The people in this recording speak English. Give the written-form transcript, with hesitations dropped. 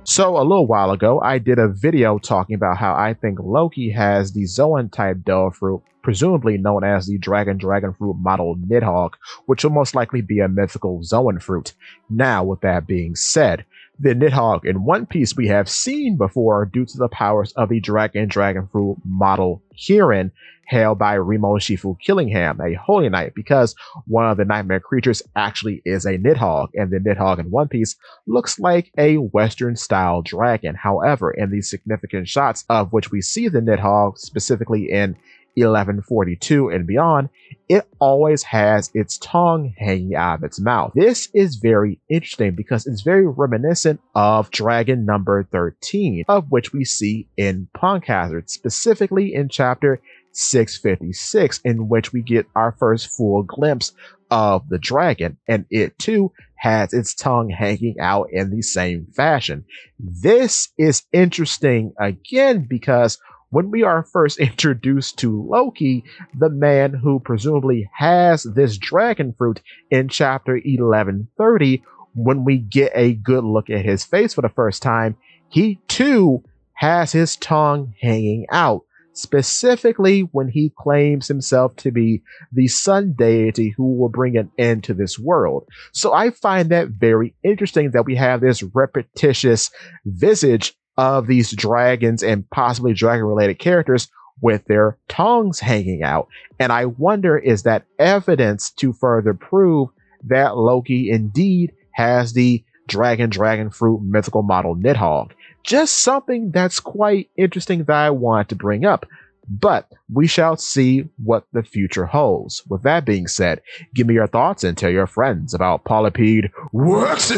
So a little while ago, I did a video talking about how I think Loki has the Zoan type Devilfruit, presumably known as the Dragon Fruit model Nidhogg, which will most likely be a mythical Zoan fruit. Now, with that being said, the Nidhogg in One Piece we have seen before due to the powers of the Dragon Fruit model Kirin, hailed by Remo Shifu Killingham, a holy knight, because one of the nightmare creatures actually is a Nidhogg, and the Nidhogg in One Piece looks like a Western style dragon. However, in the significant shots of which we see the Nidhogg, specifically in 1142 and beyond, it always has its tongue hanging out of its mouth. This is very interesting because it's very reminiscent of Dragon number 13, of which we see in Punk Hazard, specifically in chapter 656, in which we get our first full glimpse of the dragon, and it too has its tongue hanging out in the same fashion. This is interesting again because when we are first introduced to Loki, the man who presumably has this dragon fruit in chapter 1130, when we get a good look at his face for the first time, he too has his tongue hanging out, specifically when he claims himself to be the sun deity who will bring an end to this world. So I find that very interesting that we have this repetitious visage of these dragons and possibly dragon related characters with their tongues hanging out. And I wonder, is that evidence to further prove that Loki indeed has the dragon fruit mythical model Nidhogg? Just something that's quite interesting that I want to bring up. But we shall see what the future holds. With that being said, give me your thoughts and tell your friends about Polypede Works.